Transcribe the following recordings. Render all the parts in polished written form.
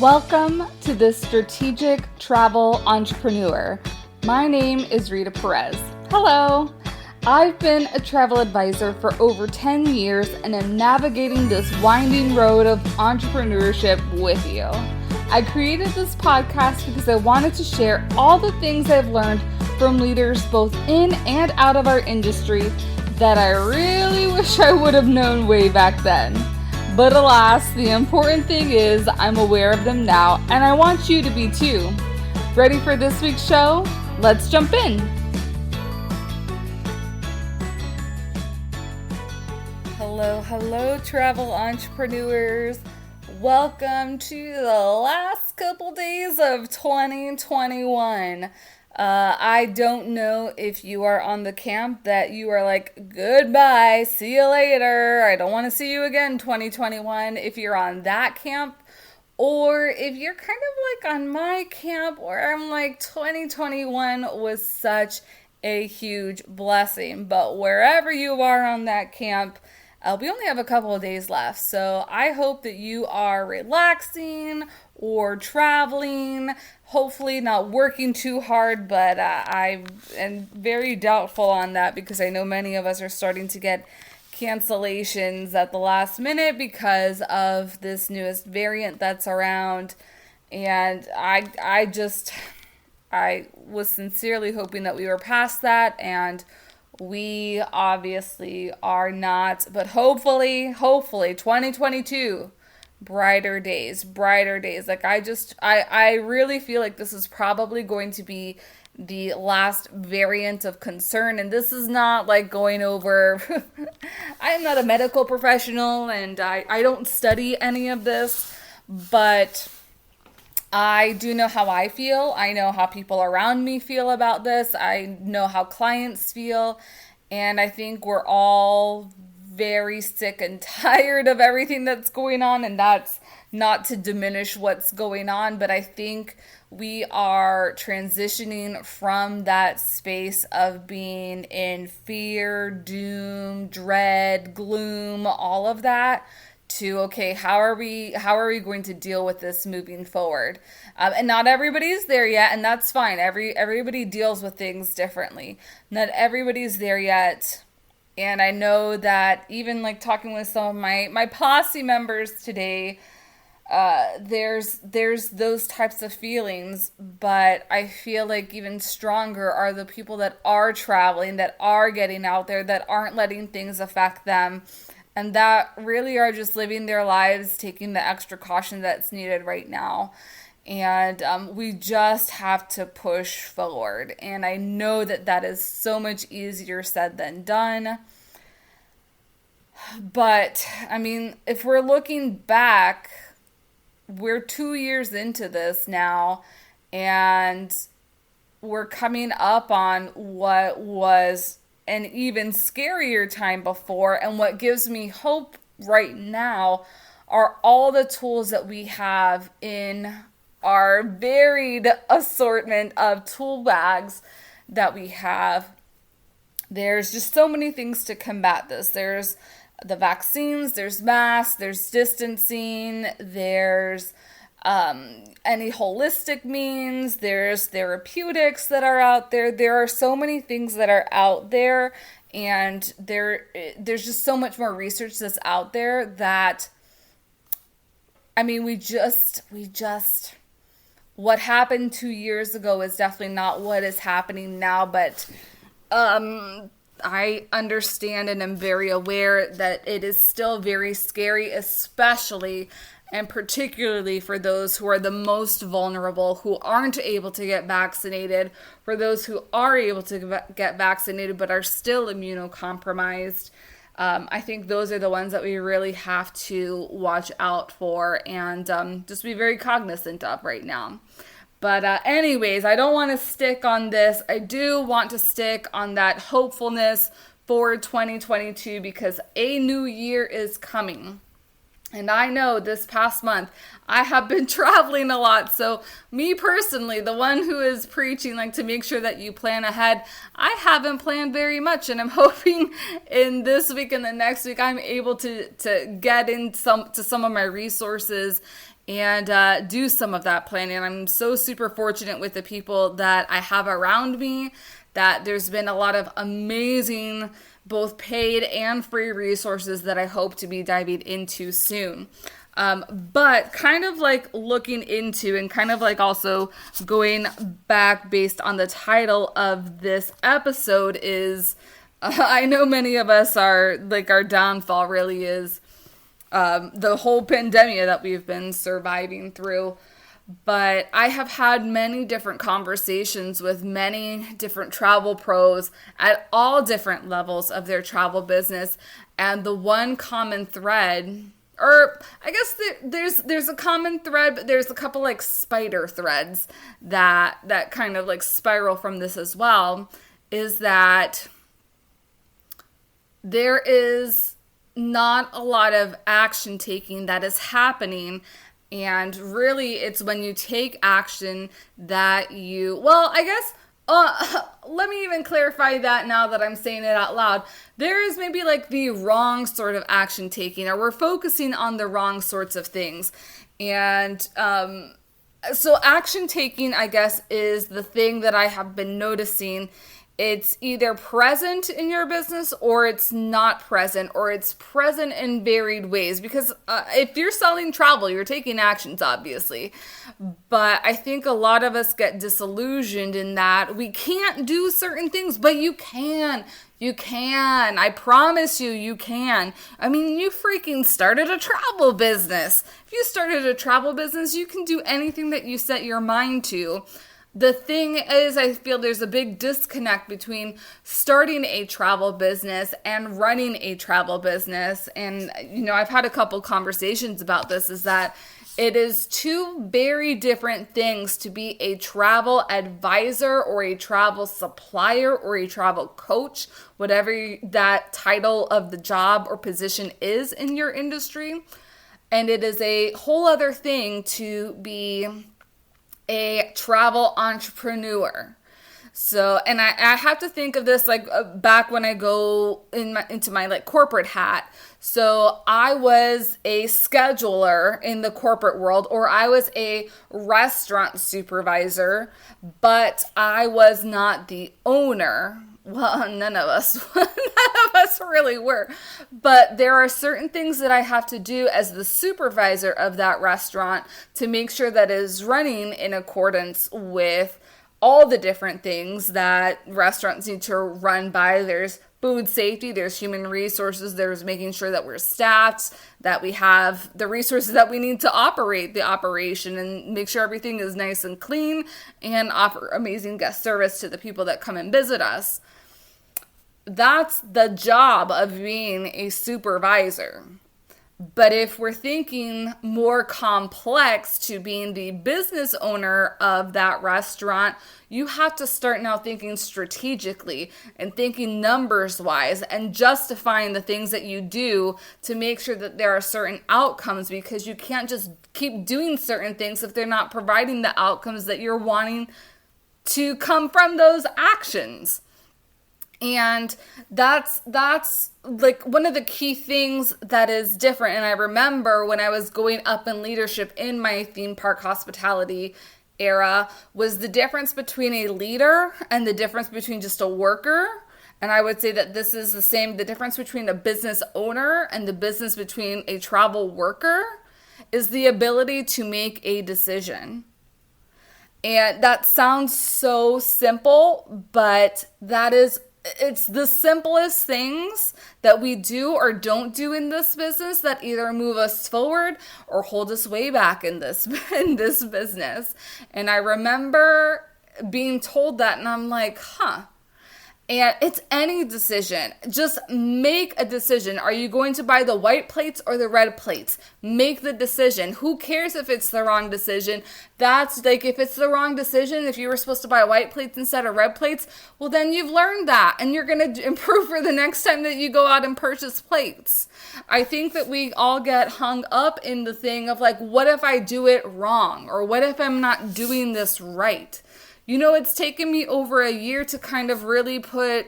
Welcome to the Strategic Travel Entrepreneur. My name is Rita Perez. Hello. I've been a travel advisor for over 10 years and am navigating this winding road of entrepreneurship with you. I created this podcast because I wanted to share all the things I've learned from leaders both in and out of our industry that I really wish I would have known way back then. But alas, the important thing is I'm aware of them now, and I want you to be too. Ready for this week's show? Let's jump in. Hello, travel entrepreneurs. Welcome to the last couple days of 2021. I don't know if you are on the camp that you are like, goodbye, see you later, I don't want to see you again 2021, if you're on that camp, or if you're kind of like on my camp where I'm like 2021 was such a huge blessing. But wherever you are on that camp, we only have a couple of days left, so I hope that you are relaxing or traveling, hopefully not working too hard, but I am very doubtful on that because I know many of us are starting to get cancellations at the last minute because of this newest variant that's around, and I was sincerely hoping that we were past that, and we obviously are not, but hopefully 2022, brighter days. Like I really feel like this is probably going to be the last variant of concern. And this is not like going over, I am not a medical professional and I don't study any of this, but I do know how I feel. I know how people around me feel about this. I know how clients feel. And I think we're all very sick and tired of everything that's going on. And that's not to diminish what's going on. But I think we are transitioning from that space of being in fear, doom, dread, gloom, all of that, to, okay, how are we going to deal with this moving forward? And not everybody's there yet, and that's fine. Everybody deals with things differently. Not everybody's there yet. And I know that even like talking with some of my posse members today, there's those types of feelings, but I feel like even stronger are the people that are traveling, that are getting out there, that aren't letting things affect them, and that really are just living their lives, taking the extra caution that's needed right now. And we just have to push forward. And I know that is so much easier said than done. But, I mean, if we're looking back, we're 2 years into this now, and we're coming up on what was an even scarier time before. And what gives me hope right now are all the tools that we have in our varied assortment of tool bags that we have. There's just so many things to combat this. There's the vaccines, there's masks, there's distancing, there's any holistic means, there's therapeutics that are out there. There are so many things that are out there, and there's just so much more research that's out there that, I mean, we just what happened 2 years ago is definitely not what is happening now, but I understand and am very aware that it is still very scary, especially and particularly for those who are the most vulnerable, who aren't able to get vaccinated, for those who are able to get vaccinated but are still immunocompromised. I think those are the ones that we really have to watch out for and just be very cognizant of right now. But anyways, I don't want to stick on this. I do want to stick on that hopefulness for 2022 because a new year is coming. And I know this past month I have been traveling a lot. So me personally, the one who is preaching like to make sure that you plan ahead, I haven't planned very much. And I'm hoping in this week and the next week I'm able to get in some of my resources and do some of that planning. I'm so super fortunate with the people that I have around me, that there's been a lot of amazing both paid and free resources that I hope to be diving into soon. But kind of like looking into and kind of like also going back based on the title of this episode is, I know many of us are like, our downfall really is the whole pandemic that we've been surviving through. But I have had many different conversations with many different travel pros at all different levels of their travel business. And the one common thread, or I guess there's a common thread, but there's a couple like spider threads that kind of like spiral from this as well, is that there is not a lot of action taking that is happening. And really, it's when you take action that you, well, I guess, let me even clarify that now that I'm saying it out loud. There is maybe like the wrong sort of action taking, or we're focusing on the wrong sorts of things. And so action taking, I guess, is the thing that I have been noticing. It's either present in your business or it's not present, or it's present in varied ways. Because if you're selling travel, you're taking actions, obviously. But I think a lot of us get disillusioned in that we can't do certain things, but you can. You can. I promise you can. I mean, you freaking started a travel business. If you started a travel business, you can do anything that you set your mind to. The thing is, I feel there's a big disconnect between starting a travel business and running a travel business. And, you know, I've had a couple conversations about this, is that it is two very different things to be a travel advisor or a travel supplier or a travel coach, whatever that title of the job or position is in your industry. And it is a whole other thing to be a travel entrepreneur. So, and I have to think of this like back when I go into my like corporate hat. So I was a scheduler in the corporate world, or I was a restaurant supervisor, but I was not the owner. Well, none of us really were. But there are certain things that I have to do as the supervisor of that restaurant to make sure that it is running in accordance with all the different things that restaurants need to run by. There's food safety, there's human resources, there's making sure that we're staffed, that we have the resources that we need to operate the operation and make sure everything is nice and clean and offer amazing guest service to the people that come and visit us. That's the job of being a supervisor. But if we're thinking more complex to being the business owner of that restaurant, you have to start now thinking strategically and thinking numbers wise and justifying the things that you do to make sure that there are certain outcomes, because you can't just keep doing certain things if they're not providing the outcomes that you're wanting to come from those actions. And that's like one of the key things that is different. And I remember when I was going up in leadership in my theme park hospitality era, was the difference between a leader and the difference between just a worker. And I would say that this is the same. The difference between a business owner and the business between a travel worker is the ability to make a decision. And that sounds so simple, but it's the simplest things that we do or don't do in this business that either move us forward or hold us way back in this business. And I remember being told that, and I'm like, huh. And it's any decision. Just make a decision. Are you going to buy the white plates or the red plates? Make the decision. Who cares if it's the wrong decision? That's like, if it's the wrong decision, if you were supposed to buy white plates instead of red plates, well, then you've learned that and you're going to improve for the next time that you go out and purchase plates. I think that we all get hung up in the thing of like, what if I do it wrong? Or what if I'm not doing this right? You know, it's taken me over a year to kind of really put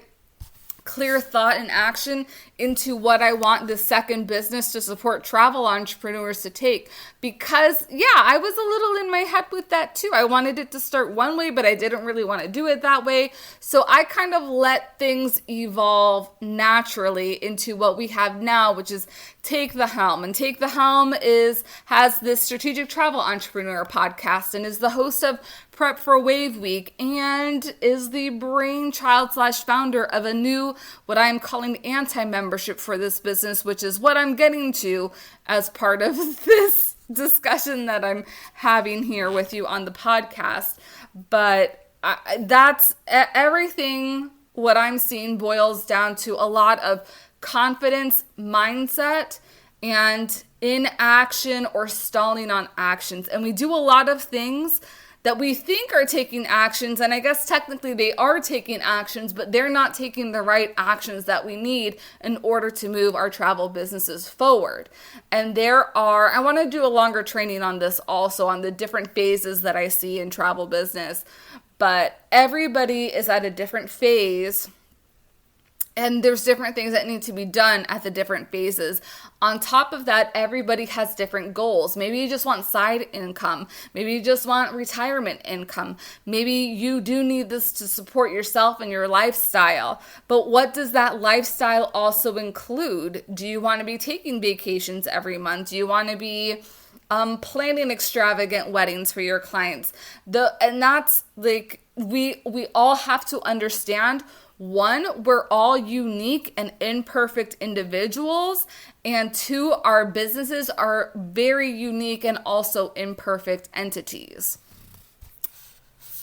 clear thought and action into what I want the second business to support travel entrepreneurs to take. Because, yeah, I was a little in my head with that too. I wanted it to start one way, but I didn't really want to do it that way. So I kind of let things evolve naturally into what we have now, which is Take the Helm. And Take the Helm has this strategic travel entrepreneur podcast and is the host of Prep for Wave Week and is the brainchild / founder of a new, what I'm calling anti-membership for this business, which is what I'm getting to as part of this discussion that I'm having here with you on the podcast. But that's everything. What I'm seeing boils down to a lot of confidence, mindset, and inaction or stalling on actions. And we do a lot of things that we think are taking actions, and I guess technically they are taking actions, but they're not taking the right actions that we need in order to move our travel businesses forward. And I want to do a longer training on this also, on the different phases that I see in travel business, but everybody is at a different phase. And there's different things that need to be done at the different phases. On top of that, everybody has different goals. Maybe you just want side income. Maybe you just want retirement income. Maybe you do need this to support yourself and your lifestyle. But what does that lifestyle also include? Do you want to be taking vacations every month? Do you want to be planning extravagant weddings for your clients? And that's like, we all have to understand, one, we're all unique and imperfect individuals, and two, our businesses are very unique and also imperfect entities.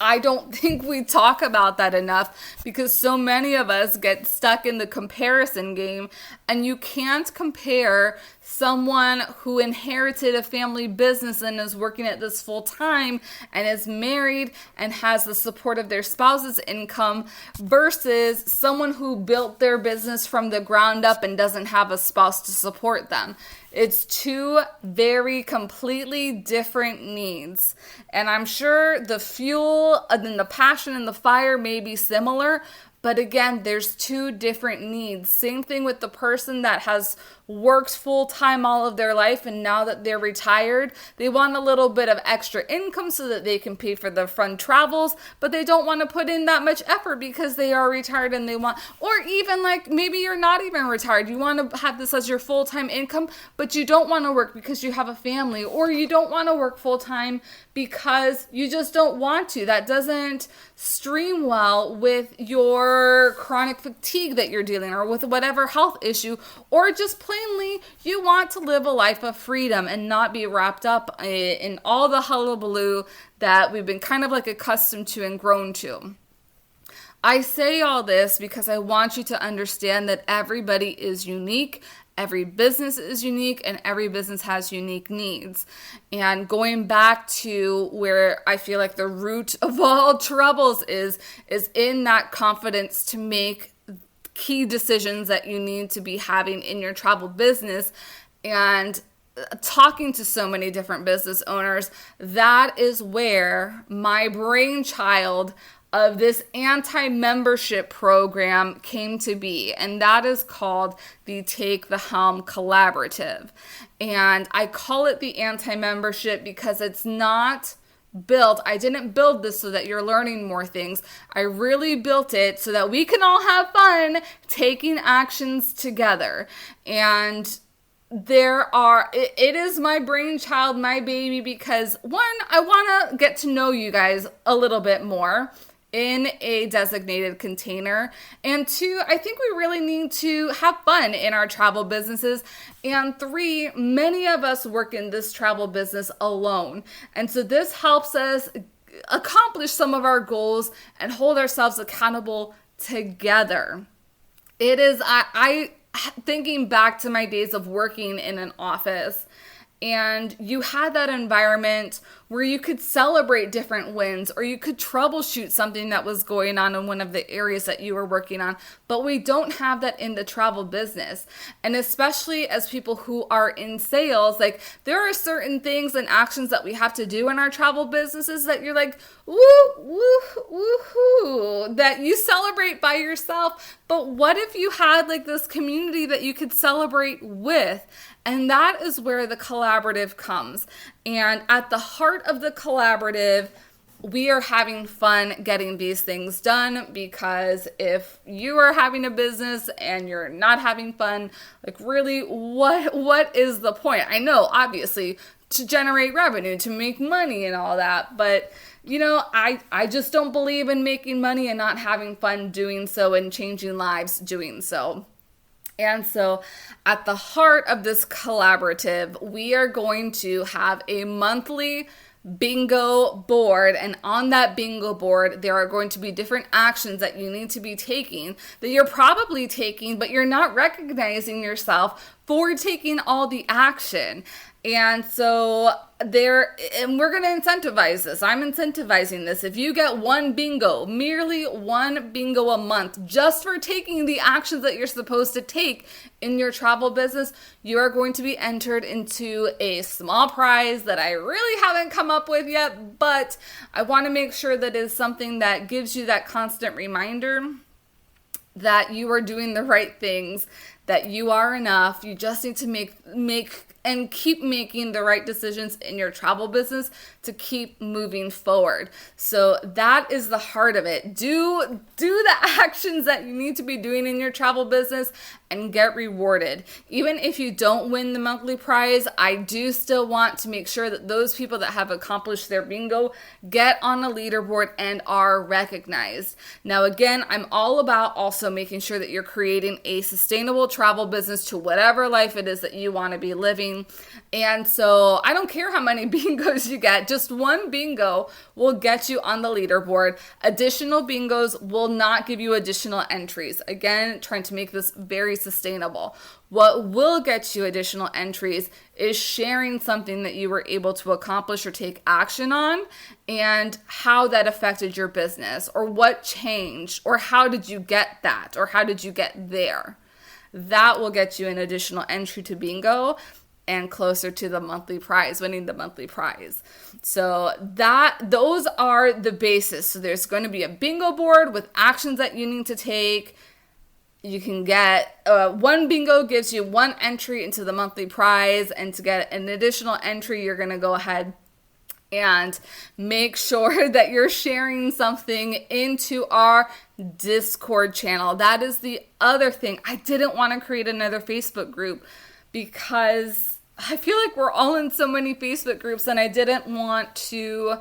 I don't think we talk about that enough because so many of us get stuck in the comparison game, and you can't compare someone who inherited a family business and is working at this full time and is married and has the support of their spouse's income versus someone who built their business from the ground up and doesn't have a spouse to support them. It's two very completely different needs. And I'm sure the fuel and the passion and the fire may be similar, but again, there's two different needs. Same thing with the person that has worked full-time all of their life, and now that they're retired, they want a little bit of extra income so that they can pay for their fun travels, but they don't want to put in that much effort because they are retired and they want, or even like maybe you're not even retired, you want to have this as your full-time income, but you don't want to work because you have a family, or you don't want to work full-time because you just don't want to. That doesn't stream well with your chronic fatigue that you're dealing or with whatever health issue, or just plainly you want to live a life of freedom and not be wrapped up in all the hullabaloo that we've been kind of like accustomed to and grown to. I say all this because I want you to understand that everybody is unique. Every business is unique and every business has unique needs. And going back to where I feel like the root of all troubles is in that confidence to make key decisions that you need to be having in your travel business. And talking to so many different business owners, that is where my brainchild of this anti-membership program came to be, and that is called the Take the Helm Collaborative. And I call it the anti-membership because it's not built. I didn't build this so that you're learning more things. I really built it so that we can all have fun taking actions together. And it is my brainchild, my baby, because one, I want to get to know you guys a little bit more in a designated container. And two, I think we really need to have fun in our travel businesses. And three, many of us work in this travel business alone. And so this helps us accomplish some of our goals and hold ourselves accountable together. It is, I thinking back to my days of working in an office, and you had that environment where you could celebrate different wins, or you could troubleshoot something that was going on in one of the areas that you were working on. But we don't have that in the travel business. And especially as people who are in sales, like there are certain things and actions that we have to do in our travel businesses that you're like, woo, woo, woohoo, that you celebrate by yourself. But what if you had like this community that you could celebrate with? And that is where the collaborative comes. And at the heart of the collaborative, we are having fun getting these things done, because if you are having a business and you're not having fun, like really, what is the point? I know, obviously, to generate revenue, to make money and all that, but I just don't believe in making money and not having fun doing so and changing lives doing so. And so at the heart of this collaborative, we are going to have a monthly bingo board. And on that bingo board, there are going to be different actions that you need to be taking, that you're probably taking, but you're not recognizing yourself for taking all the action. And so and we're going to incentivize this. I'm incentivizing this. If you get one bingo, merely one bingo a month, just for taking the actions that you're supposed to take in your travel business, you are going to be entered into a small prize that I really haven't come up with yet, but I want to make sure that it is something that gives you that constant reminder that you are doing the right things, that you are enough. You just need to make and keep making the right decisions in your travel business to keep moving forward. So that is the heart of it. Do the actions that you need to be doing in your travel business and get rewarded. Even if you don't win the monthly prize, I do still want to make sure that those people that have accomplished their bingo get on a leaderboard and are recognized. Now, again, I'm all about also making sure that you're creating a sustainable travel business to whatever life it is that you want to be living. And so I don't care how many bingos you get, just one bingo will get you on the leaderboard. Additional bingos will not give you additional entries. Again, trying to make this very sustainable. What will get you additional entries is sharing something that you were able to accomplish or take action on, and how that affected your business, or what changed, or how did you get that, or how did you get there. That will get you an additional entry to bingo and closer to the monthly prize, winning the monthly prize. So those are the basis. So there's going to be a bingo board with actions that you need to take. You can get one bingo gives you one entry into the monthly prize, and to get an additional entry, you're going to go ahead and make sure that you're sharing something into our Discord channel. That is the other thing. I didn't want to create another Facebook group because I feel like we're all in so many Facebook groups, and I didn't want to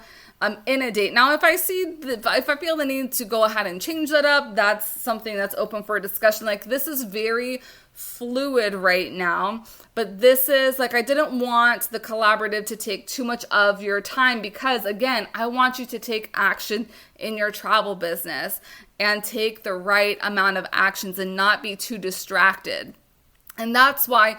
inundate. Now, if I feel the need to go ahead and change that up, that's something that's open for discussion. Like, this is very fluid right now, but this is like, I didn't want the collaborative to take too much of your time, because again, I want you to take action in your travel business and take the right amount of actions and not be too distracted. And that's why,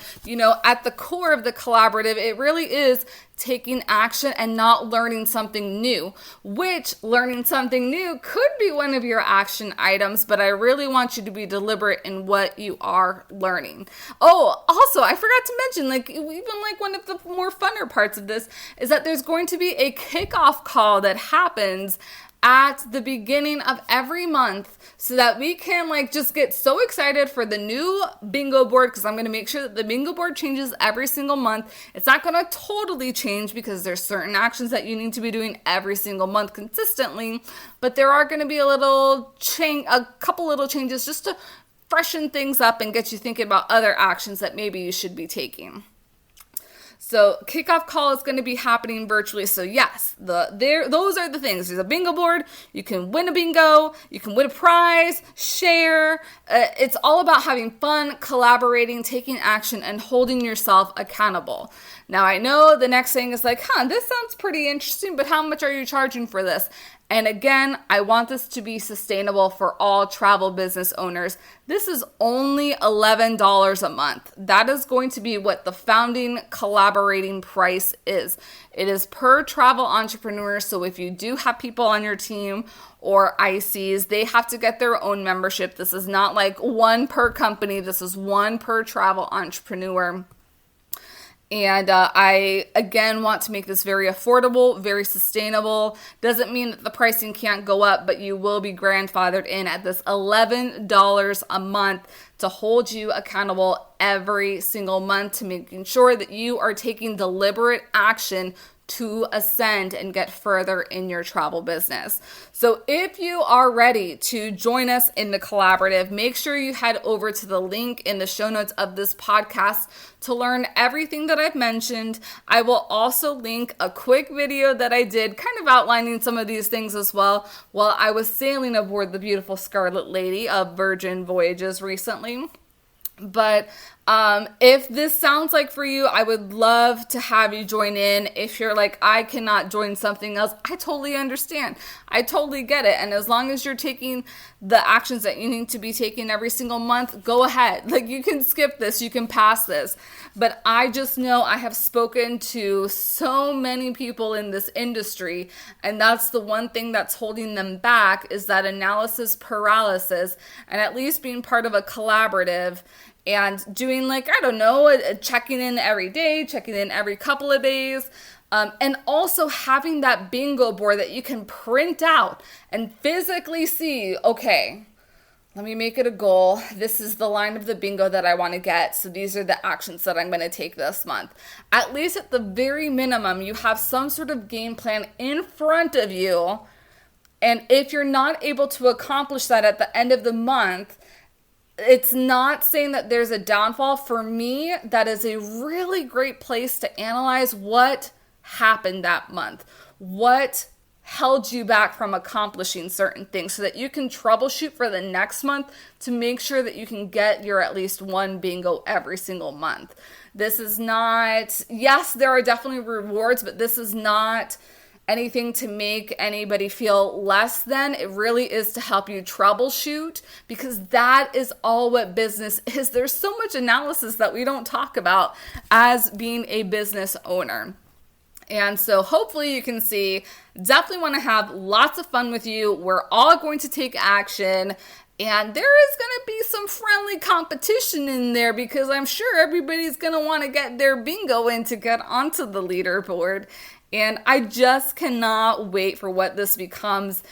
at the core of the collaborative, it really is taking action and not learning something new, which learning something new could be one of your action items, but I really want you to be deliberate in what you are learning. Oh, also, I forgot to mention, even one of the more funner parts of this is that there's going to be a kickoff call that happens at the beginning of every month, so that we can just get so excited for the new bingo board, because I'm going to make sure that the bingo board changes every single month. It's not going to totally change, because there's certain actions that you need to be doing every single month consistently, but there are going to be a couple little changes just to freshen things up and get you thinking about other actions that maybe you should be taking. So kickoff call is going to be happening virtually. So yes, those are the things. There's a bingo board. You can win a bingo. You can win a prize, share. It's all about having fun, collaborating, taking action, and holding yourself accountable. Now, I know the next thing is this sounds pretty interesting, but how much are you charging for this? And again, I want this to be sustainable for all travel business owners. This is only $11 a month. That is going to be what the founding collaborating price is. It is per travel entrepreneur. So if you do have people on your team or ICs, they have to get their own membership. This is not like one per company. This is one per travel entrepreneur. And I, again, want to make this very affordable, very sustainable. Doesn't mean that the pricing can't go up, but you will be grandfathered in at this $11 a month to hold you accountable every single month, to making sure that you are taking deliberate action to ascend and get further in your travel business. So if you are ready to join us in the collaborative, make sure you head over to the link in the show notes of this podcast to learn everything that I've mentioned. I will also link a quick video that I did kind of outlining some of these things as well while I was sailing aboard the beautiful Scarlet Lady of Virgin Voyages recently. But if this sounds like for you, I would love to have you join in. If you're like, I cannot join something else, I totally understand. I totally get it. And as long as you're taking the actions that you need to be taking every single month, go ahead. Like, you can skip this, you can pass this. But I just know I have spoken to so many people in this industry, and that's the one thing that's holding them back, is that analysis paralysis. And at least being part of a collaborative and doing, like, I don't know, checking in every day, checking in every couple of days, and also having that bingo board that you can print out and physically see, okay, let me make it a goal. This is the line of the bingo that I want to get. So these are the actions that I'm going to take this month. At least at the very minimum, you have some sort of game plan in front of you. And if you're not able to accomplish that at the end of the month, it's not saying that there's a downfall. For me, that is a really great place to analyze what happened that month. What held you back from accomplishing certain things, so that you can troubleshoot for the next month to make sure that you can get your at least one bingo every single month. This is not, yes, there are definitely rewards, but this is not anything to make anybody feel less than. It really is to help you troubleshoot, because that is all what business is. There's so much analysis that we don't talk about as being a business owner. And so hopefully you can see, definitely want to have lots of fun with you. We're all going to take action. And there is going to be some friendly competition in there, because I'm sure everybody's going to want to get their bingo in to get onto the leaderboard. And I just cannot wait for what this becomes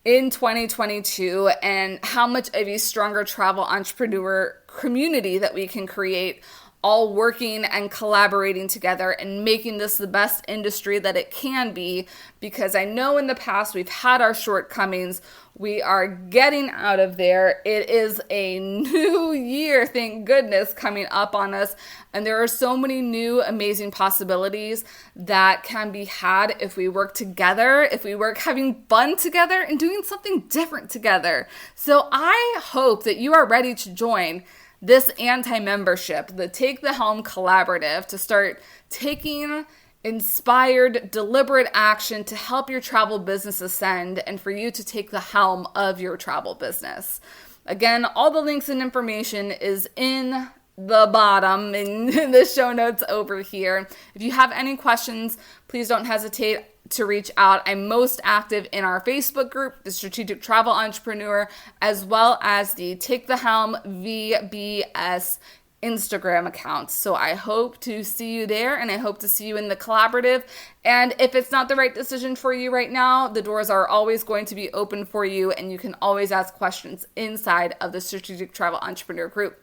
in 2022 and how much of a stronger travel entrepreneur community that we can create, all working and collaborating together and making this the best industry that it can be. Because I know in the past we've had our shortcomings. We are getting out of there. It is a new year, thank goodness, coming up on us. And there are so many new amazing possibilities that can be had if we work together, if we work having fun together and doing something different together. So I hope that you are ready to join this anti-membership, the Take the Helm Collaborative, to start taking inspired, deliberate action to help your travel business ascend and for you to take the helm of your travel business. Again, all the links and information is in the bottom in the show notes over here. If you have any questions, please don't hesitate to reach out. I'm most active in our Facebook group, the Strategic Travel Entrepreneur, as well as the Take the Helm VBS Instagram accounts. So I hope to see you there, and I hope to see you in the collaborative. And if it's not the right decision for you right now, the doors are always going to be open for you, and you can always ask questions inside of the Strategic Travel Entrepreneur group.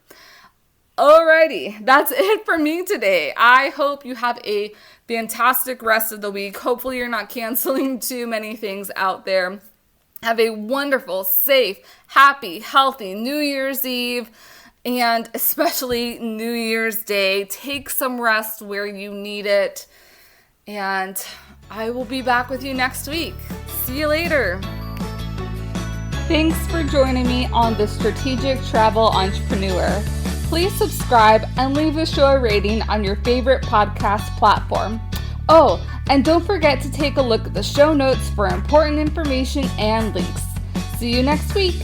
Alrighty, that's it for me today. I hope you have a fantastic rest of the week. Hopefully you're not canceling too many things out there. Have a wonderful, safe, happy, healthy New Year's Eve, and especially New Year's Day. Take some rest where you need it, and I will be back with you next week. See you later. Thanks for joining me on the Strategic Travel Entrepreneur. Please subscribe and leave the show a rating on your favorite podcast platform. Oh, And don't forget to take a look at the show notes for important information and links. See you next week.